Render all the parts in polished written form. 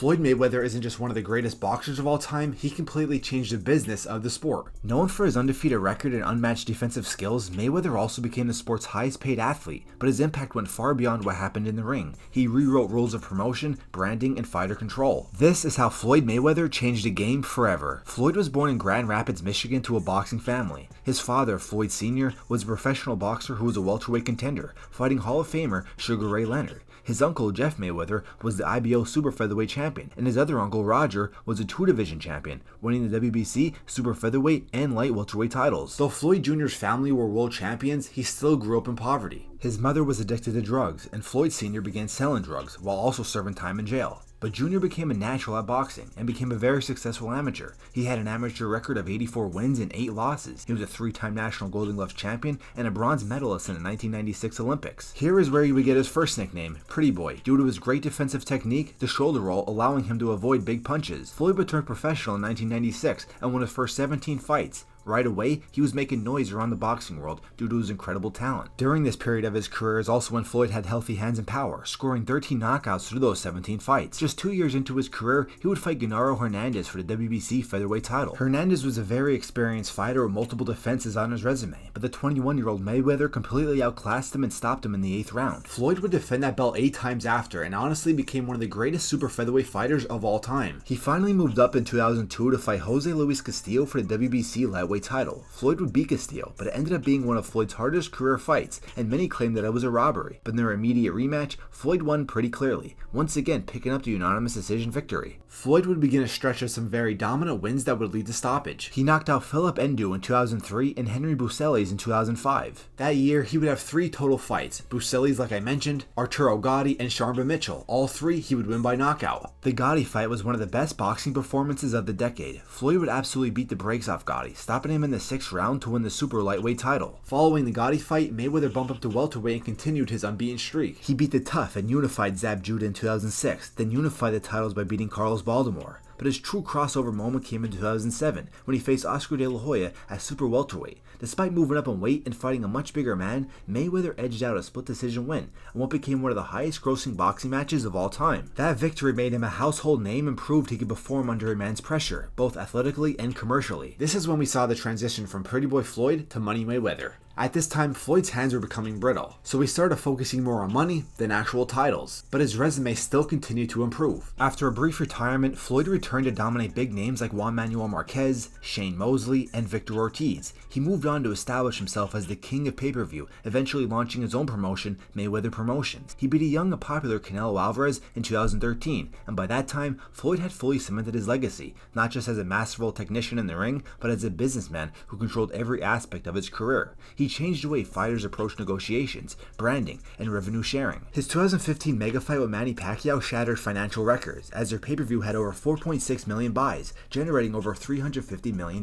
Floyd Mayweather isn't just one of the greatest boxers of all time, he completely changed the business of the sport. Known for his undefeated record and unmatched defensive skills, Mayweather also became the sport's highest paid athlete, but his impact went far beyond what happened in the ring. He rewrote rules of promotion, branding, and fighter control. This is how Floyd Mayweather changed the game forever. Floyd was born in Grand Rapids, Michigan to a boxing family. His father, Floyd Sr., was a professional boxer who was a welterweight contender, fighting Hall of Famer Sugar Ray Leonard. His uncle, Jeff Mayweather, was the IBO Super Featherweight champion, and his other uncle, Roger, was a two-division champion, winning the WBC, Super Featherweight, and Light Welterweight titles. Though Floyd Jr.'s family were world champions, he still grew up in poverty. His mother was addicted to drugs, and Floyd Sr. began selling drugs, while also serving time in jail. But Jr. became a natural at boxing, and became a very successful amateur. He had an amateur record of 84 wins and 8 losses. He was a 3-time National Golden Gloves champion, and a bronze medalist in the 1996 Olympics. Here is where he would get his first nickname, Pretty Boy, due to his great defensive technique, the shoulder roll allowing him to avoid big punches. Floyd would turn professional in 1996, and won his first 17 fights. Right away, he was making noise around the boxing world due to his incredible talent. During this period of his career is also when Floyd had healthy hands and power, scoring 13 knockouts through those 17 fights. Just 2 years into his career, he would fight Genaro Hernandez for the WBC featherweight title. Hernandez was a very experienced fighter with multiple defenses on his resume, but the 21-year-old Mayweather completely outclassed him and stopped him in the 8th round. Floyd would defend that belt 8 times after, and honestly became one of the greatest super featherweight fighters of all time. He finally moved up in 2002 to fight Jose Luis Castillo for the WBC lightweight title. Floyd would beat Castillo, but it ended up being one of Floyd's hardest career fights, and many claimed that it was a robbery. But in their immediate rematch, Floyd won pretty clearly, once again picking up the unanimous decision victory. Floyd would begin a stretch of some very dominant wins that would lead to stoppage. He knocked out Philip Ndu in 2003 and Henry Bucellis in 2005. That year, he would have 3 total fights. Bucellis, like I mentioned, Arturo Gatti, and Sharmba Mitchell. All 3 he would win by knockout. The Gatti fight was one of the best boxing performances of the decade. Floyd would absolutely beat the brakes off Gatti, stopping him in the 6th round to win the super lightweight title. Following the Gatti fight, Mayweather bumped up to welterweight and continued his unbeaten streak. He beat the tough and unified Zab Judah in 2006, then unified the titles by beating Carlos Baltimore. But his true crossover moment came in 2007 when he faced Oscar De La Hoya at super welterweight. Despite moving up in weight and fighting a much bigger man, Mayweather edged out a split decision win and what became one of the highest grossing boxing matches of all time. That victory made him a household name and proved he could perform under immense pressure, both athletically and commercially. This is when we saw the transition from Pretty Boy Floyd to Money Mayweather. At this time, Floyd's hands were becoming brittle, so he started focusing more on money than actual titles, but his resume still continued to improve. After a brief retirement, Floyd returned to dominate big names like Juan Manuel Marquez, Shane Mosley, and Victor Ortiz. He moved on to establish himself as the king of pay-per-view, eventually launching his own promotion, Mayweather Promotions. He beat a young and popular Canelo Alvarez in 2013, and by that time, Floyd had fully cemented his legacy, not just as a masterful technician in the ring, but as a businessman who controlled every aspect of his career. He changed the way fighters approach negotiations, branding, and revenue sharing. His 2015 mega fight with Manny Pacquiao shattered financial records, as their pay-per-view had over 4.6 million buys, generating over $350 million.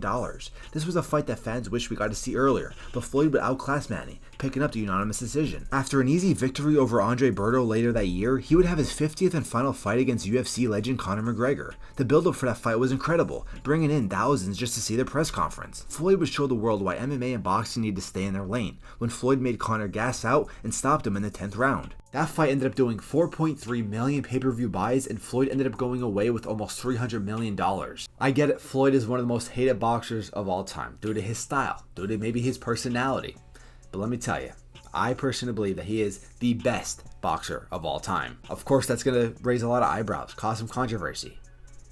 This was a fight that fans wished we got to see earlier, but Floyd would outclass Manny, picking up the unanimous decision. After an easy victory over Andre Berto later that year, he would have his 50th and final fight against UFC legend Conor McGregor. The build-up for that fight was incredible, bringing in thousands just to see the press conference. Floyd would show the world why MMA and boxing need to stay in their lane, when Floyd made Conor gas out and stopped him in the 10th round. That fight ended up doing 4.3 million pay-per-view buys, and Floyd ended up going away with almost $300 million. I get it, Floyd is one of the most hated boxers of all time, due to his style, due to maybe his personality. But let me tell you, I personally believe that he is the best boxer of all time. Of course, that's going to raise a lot of eyebrows, cause some controversy.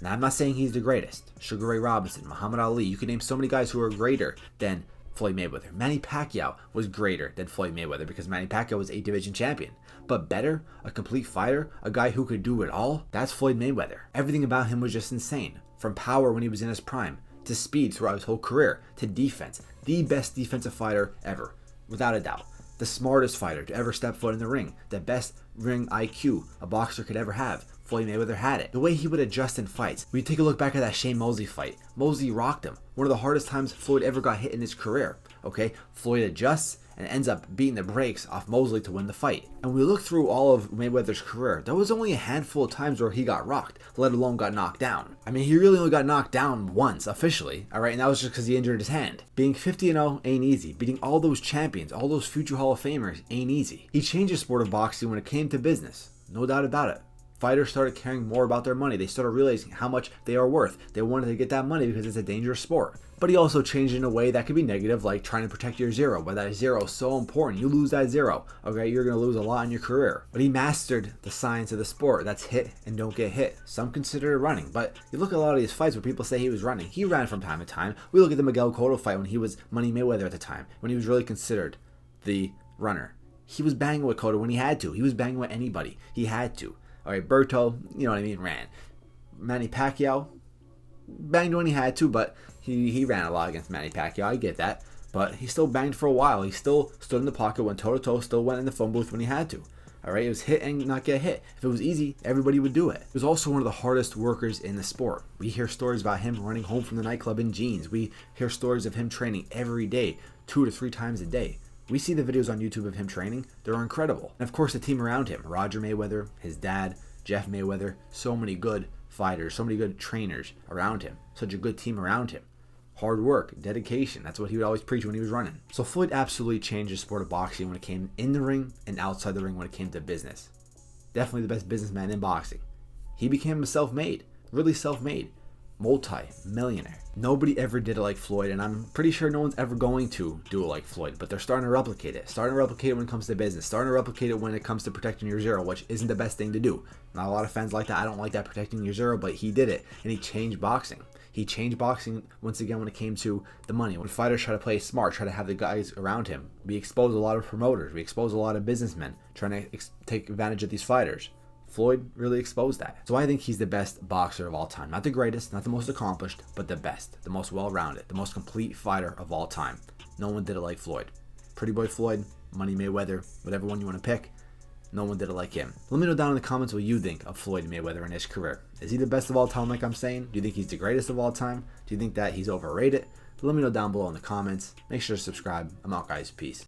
Now, I'm not saying he's the greatest. Sugar Ray Robinson, Muhammad Ali, you can name so many guys who are greater than Floyd Mayweather. Manny Pacquiao was greater than Floyd Mayweather because Manny Pacquiao was 8-division champion. But better, a complete fighter, a guy who could do it all, that's Floyd Mayweather. Everything about him was just insane. From power when he was in his prime, to speed throughout his whole career, to defense. The best defensive fighter ever, without a doubt. The smartest fighter to ever step foot in the ring. The best ring IQ a boxer could ever have. Floyd Mayweather had it. The way he would adjust in fights. When you take a look back at that Shane Mosley fight, Mosley rocked him. One of the hardest times Floyd ever got hit in his career. Okay, Floyd adjusts and ends up beating the brakes off Mosley to win the fight. And we look through all of Mayweather's career, there was only a handful of times where he got rocked, let alone got knocked down. I mean, he really only got knocked down once, officially, alright, and that was just because he injured his hand. Being 50-0 ain't easy. Beating all those champions, all those future Hall of Famers ain't easy. He changed the sport of boxing when it came to business, no doubt about it. Fighters started caring more about their money. They started realizing how much they are worth. They wanted to get that money because it's a dangerous sport. But he also changed in a way that could be negative, like trying to protect your zero. But that zero is so important. You lose that zero, okay, you're going to lose a lot in your career. But he mastered the science of the sport. That's hit and don't get hit. Some consider it running. But you look at a lot of these fights where people say he was running. He ran from time to time. We look at the Miguel Cotto fight when he was Money Mayweather at the time, when he was really considered the runner. He was banging with Cotto when he had to. He was banging with anybody. He had to. All right, Berto, you know what I mean, ran. Manny Pacquiao, banged when he had to, but he ran a lot against Manny Pacquiao. I get that. But he still banged for a while. He still stood in the pocket, went toe-to-toe, still went in the phone booth when he had to. All right, it was hit and not get hit. If it was easy, everybody would do it. He was also one of the hardest workers in the sport. We hear stories about him running home from the nightclub in jeans. We hear stories of him training every day, 2 to 3 times a day. We see the videos on YouTube of him training. They're incredible. And of course, the team around him, Roger Mayweather, his dad, Jeff Mayweather, so many good fighters, so many good trainers around him, such a good team around him. Hard work, dedication, that's what he would always preach when he was running. So Floyd absolutely changed the sport of boxing when it came in the ring and outside the ring when it came to business. Definitely the best businessman in boxing. He became self-made, really self-made. Multi-millionaire. Nobody ever did it like Floyd, and I'm pretty sure no one's ever going to do it like Floyd, but they're starting to replicate it. Starting to replicate it when it comes to business. Starting to replicate it when it comes to protecting your zero, which isn't the best thing to do. Not a lot of fans like that. I don't like that, protecting your zero, but he did it, and he changed boxing. He changed boxing once again when it came to the money. When fighters try to play smart, try to have the guys around him. We exposed a lot of promoters. We exposed a lot of businessmen trying to take advantage of these fighters. Floyd really exposed that. So I think he's the best boxer of all time. Not the greatest, not the most accomplished, but the best, the most well-rounded, the most complete fighter of all time. No one did it like Floyd. Pretty Boy Floyd, Money Mayweather, whatever one you want to pick, no one did it like him. Let me know down in the comments what you think of Floyd Mayweather in his career. Is he the best of all time like I'm saying? Do you think he's the greatest of all time? Do you think that he's overrated? Let me know down below in the comments. Make sure to subscribe. I'm out, guys. Peace.